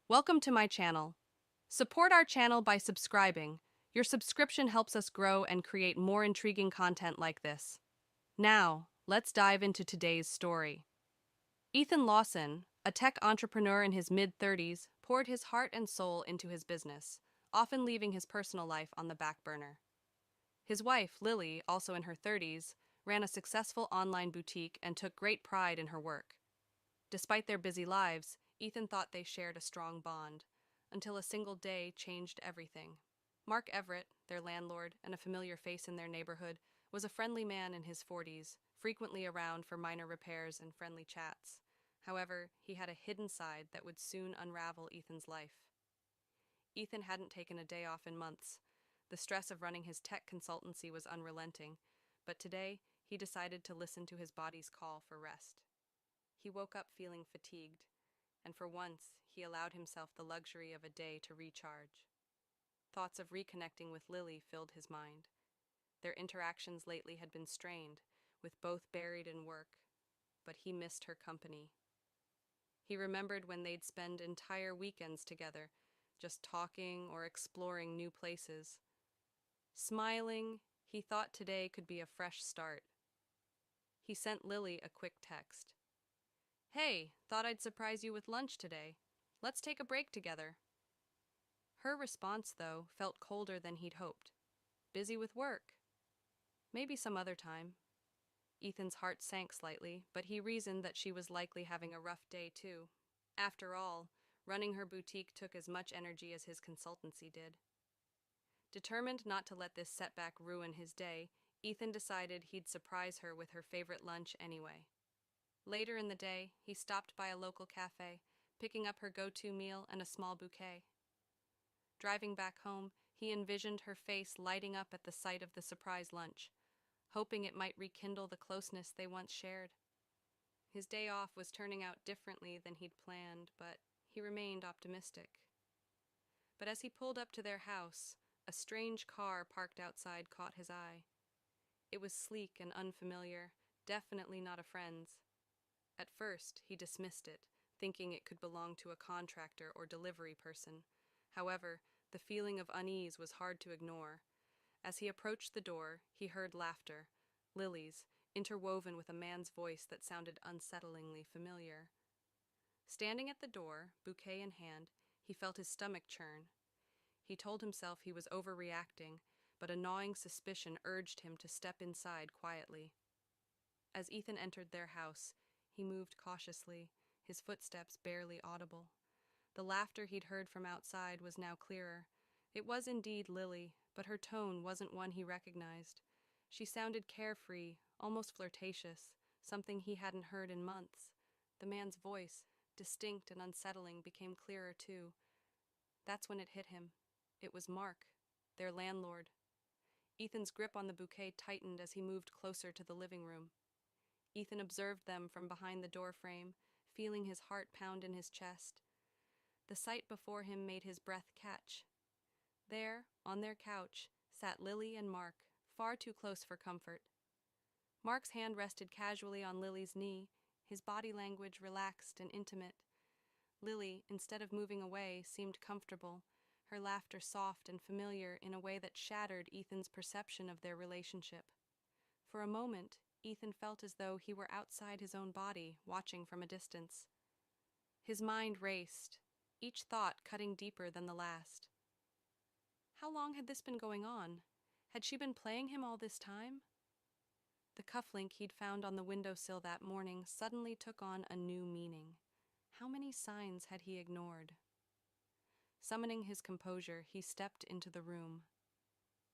Welcome to my channel. Support our channel by subscribing. Your subscription helps us grow and create more intriguing content like this. Now, let's dive into today's story. Ethan Lawson, a tech entrepreneur in his mid-30s, poured his heart and soul into his business, often leaving his personal life on the back burner. His wife, Lily, also in her 30s, ran a successful online boutique and took great pride in her work. Despite their busy lives, Ethan thought they shared a strong bond, until a single day changed everything. Mark Everett, their landlord and a familiar face in their neighborhood, was a friendly man in his 40s, frequently around for minor repairs and friendly chats. However, he had a hidden side that would soon unravel Ethan's life. Ethan hadn't taken a day off in months. The stress of running his tech consultancy was unrelenting, but today he decided to listen to his body's call for rest. He woke up feeling fatigued, and for once he allowed himself the luxury of a day to recharge. Thoughts of reconnecting with Lily filled his mind. Their interactions lately had been strained, with both buried in work, but he missed her company. He remembered when they'd spend entire weekends together, just talking or exploring new places. Smiling, he thought today could be a fresh start. He sent Lily a quick text. "Hey, thought I'd surprise you with lunch today. Let's take a break together." Her response, though, felt colder than he'd hoped. "Busy with work. Maybe some other time." Ethan's heart sank slightly, but he reasoned that she was likely having a rough day, too. After all, running her boutique took as much energy as his consultancy did. Determined not to let this setback ruin his day, Ethan decided he'd surprise her with her favorite lunch anyway. Later in the day, he stopped by a local cafe, picking up her go-to meal and a small bouquet. Driving back home, he envisioned her face lighting up at the sight of the surprise lunch, hoping it might rekindle the closeness they once shared. His day off was turning out differently than he'd planned, but he remained optimistic. But as he pulled up to their house, a strange car parked outside caught his eye. It was sleek and unfamiliar, definitely not a friend's. At first, he dismissed it, thinking it could belong to a contractor or delivery person. However, the feeling of unease was hard to ignore. As he approached the door, he heard laughter, Lily's, interwoven with a man's voice that sounded unsettlingly familiar. Standing at the door, bouquet in hand, he felt his stomach churn. He told himself he was overreacting, but a gnawing suspicion urged him to step inside quietly. As Ethan entered their house, he moved cautiously, his footsteps barely audible. The laughter he'd heard from outside was now clearer. It was indeed Lily, but her tone wasn't one he recognized. She sounded carefree, almost flirtatious, something he hadn't heard in months. The man's voice, distinct and unsettling, became clearer too. That's when it hit him. It was Mark, their landlord. Ethan's grip on the bouquet tightened as he moved closer to the living room. Ethan observed them from behind the doorframe, feeling his heart pound in his chest. The sight before him made his breath catch. There, on their couch, sat Lily and Mark, far too close for comfort. Mark's hand rested casually on Lily's knee, his body language relaxed and intimate. Lily, instead of moving away, seemed comfortable, her laughter soft and familiar in a way that shattered Ethan's perception of their relationship. For a moment, Ethan felt as though he were outside his own body, watching from a distance. His mind raced, each thought cutting deeper than the last. How long had this been going on? Had she been playing him all this time? The cufflink he'd found on the windowsill that morning suddenly took on a new meaning. How many signs had he ignored? Summoning his composure, he stepped into the room.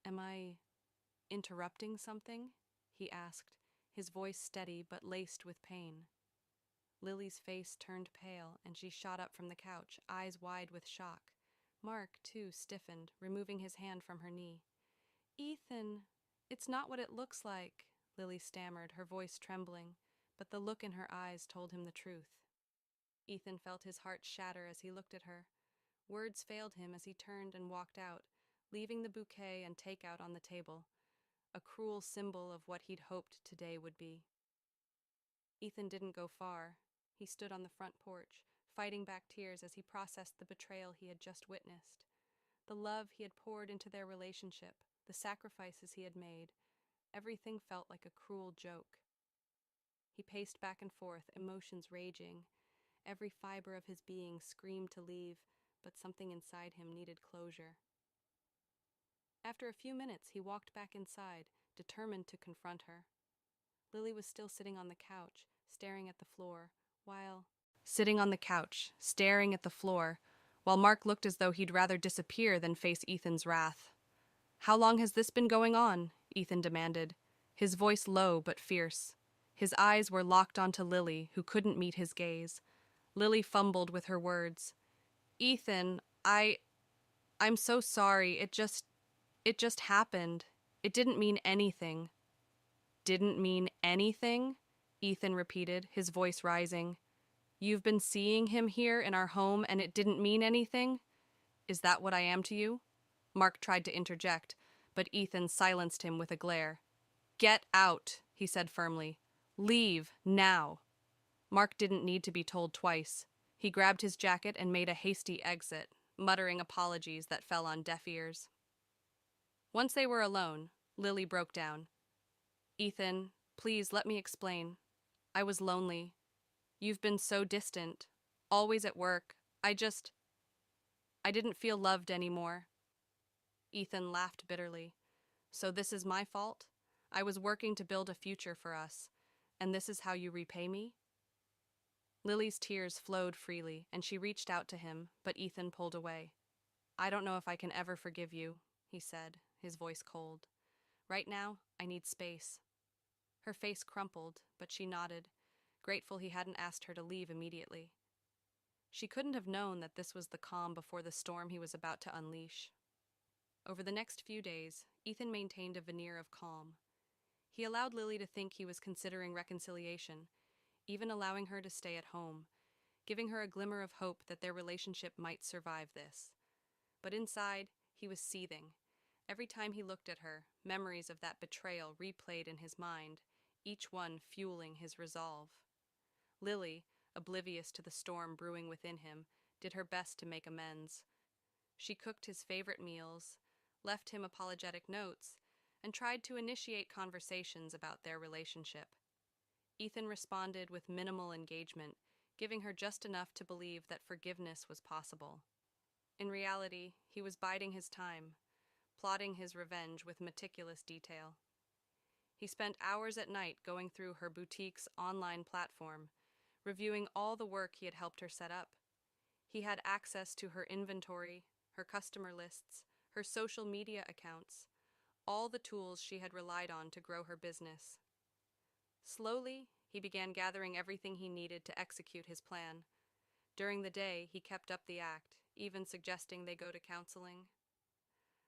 "Am I interrupting something?" he asked, his voice steady but laced with pain. Lily's face turned pale, and she shot up from the couch, eyes wide with shock. Mark, too, stiffened, removing his hand from her knee. "Ethan, it's not what it looks like," Lily stammered, her voice trembling, but the look in her eyes told him the truth. Ethan felt his heart shatter as he looked at her. Words failed him as he turned and walked out, leaving the bouquet and takeout on the table, a cruel symbol of what he'd hoped today would be. Ethan didn't go far. He stood on the front porch, fighting back tears as he processed the betrayal he had just witnessed. The love he had poured into their relationship, the sacrifices he had made, everything felt like a cruel joke. He paced back and forth, emotions raging. Every fiber of his being screamed to leave, but something inside him needed closure. After a few minutes, he walked back inside, determined to confront her. Lily was still sitting on the couch, staring at the floor, while Mark looked as though he'd rather disappear than face Ethan's wrath. "How long has this been going on?" Ethan demanded, his voice low but fierce. His eyes were locked onto Lily, who couldn't meet his gaze. Lily fumbled with her words. "Ethan, I'm so sorry. It just happened. It didn't mean anything." "Didn't mean anything?" Ethan repeated, his voice rising. "You've been seeing him here in our home and it didn't mean anything? Is that what I am to you?" Mark tried to interject, but Ethan silenced him with a glare. "Get out," he said firmly. "Leave, now." Mark didn't need to be told twice. He grabbed his jacket and made a hasty exit, muttering apologies that fell on deaf ears. Once they were alone, Lily broke down. "Ethan, please let me explain. I was lonely. You've been so distant, always at work. I didn't feel loved anymore." Ethan laughed bitterly. "So this is my fault? I was working to build a future for us, and this is how you repay me?" Lily's tears flowed freely, and she reached out to him, but Ethan pulled away. "I don't know if I can ever forgive you," he said, his voice cold. "Right now, I need space." Her face crumpled, but she nodded, grateful he hadn't asked her to leave immediately. She couldn't have known that this was the calm before the storm he was about to unleash. Over the next few days, Ethan maintained a veneer of calm. He allowed Lily to think he was considering reconciliation, even allowing her to stay at home, giving her a glimmer of hope that their relationship might survive this. But inside, he was seething. Every time he looked at her, memories of that betrayal replayed in his mind, each one fueling his resolve. Lily, oblivious to the storm brewing within him, did her best to make amends. She cooked his favorite meals, left him apologetic notes, and tried to initiate conversations about their relationship. Ethan responded with minimal engagement, giving her just enough to believe that forgiveness was possible. In reality, he was biding his time, plotting his revenge with meticulous detail. He spent hours at night going through her boutique's online platform, reviewing all the work he had helped her set up. He had access to her inventory, her customer lists, her social media accounts, all the tools she had relied on to grow her business. Slowly, he began gathering everything he needed to execute his plan. During the day, he kept up the act, even suggesting they go to counseling.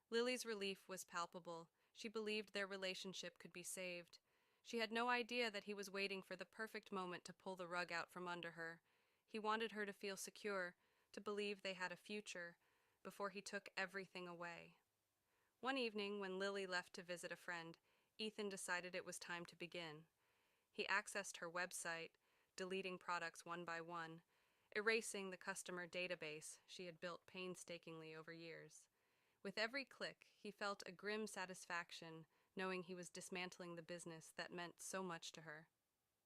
Lily's relief was palpable. She believed their relationship could be saved. She had no idea that he was waiting for the perfect moment to pull the rug out from under her. He wanted her to feel secure, to believe they had a future, before he took everything away. One evening, when Lily left to visit a friend, Ethan decided it was time to begin. He accessed her website, deleting products one by one, erasing the customer database she had built painstakingly over years. With every click, he felt a grim satisfaction knowing he was dismantling the business that meant so much to her.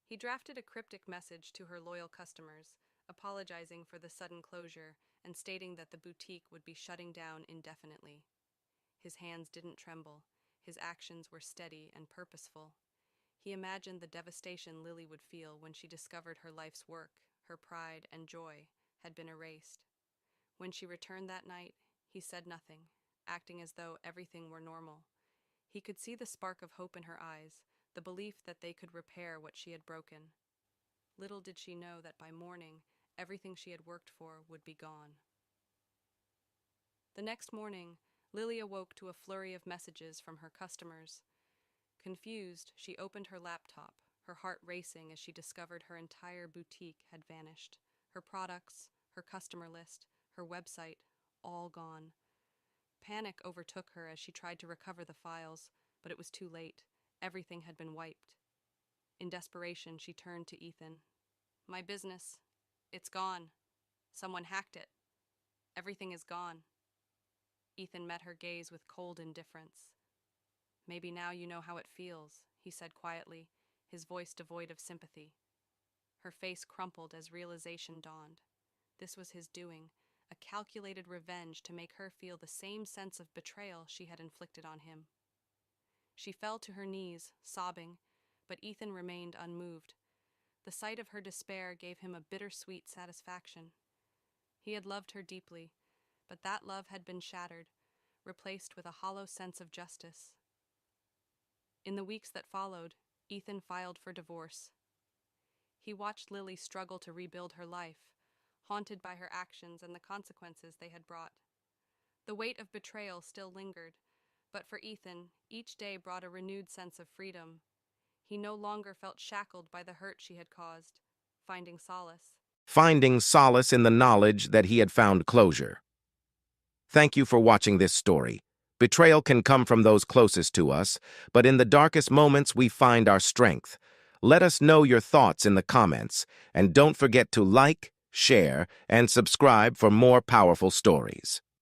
He drafted a cryptic message to her loyal customers, apologizing for the sudden closure and stating that the boutique would be shutting down indefinitely. His hands didn't tremble. His actions were steady and purposeful. He imagined the devastation Lily would feel when she discovered her life's work, her pride and joy, had been erased. When she returned that night, he said nothing, acting as though everything were normal. He could see the spark of hope in her eyes, the belief that they could repair what she had broken. Little did she know that by morning, everything she had worked for would be gone. The next morning, Lily awoke to a flurry of messages from her customers. Confused, she opened her laptop, her heart racing as she discovered her entire boutique had vanished. Her products, her customer list, her website, all gone. Panic overtook her as she tried to recover the files, but it was too late. Everything had been wiped. In desperation, she turned to Ethan. "My business. It's gone." Someone hacked it. Everything is gone. Ethan met her gaze with cold indifference. Maybe now you know how it feels, he said quietly, his voice devoid of sympathy. Her face crumpled as realization dawned. This was his doing, a calculated revenge to make her feel the same sense of betrayal she had inflicted on him. She fell to her knees, sobbing, but Ethan remained unmoved. The sight of her despair gave him a bittersweet satisfaction. He had loved her deeply, but that love had been shattered, replaced with a hollow sense of justice. In the weeks that followed, Ethan filed for divorce. He watched Lily struggle to rebuild her life, haunted by her actions and the consequences they had brought. The weight of betrayal still lingered, but for Ethan, each day brought a renewed sense of freedom. He no longer felt shackled by the hurt she had caused, Finding solace in the knowledge that he had found closure. Thank you for watching this story. Betrayal can come from those closest to us, but in the darkest moments we find our strength. Let us know your thoughts in the comments, and don't forget to like, share, and subscribe for more powerful stories.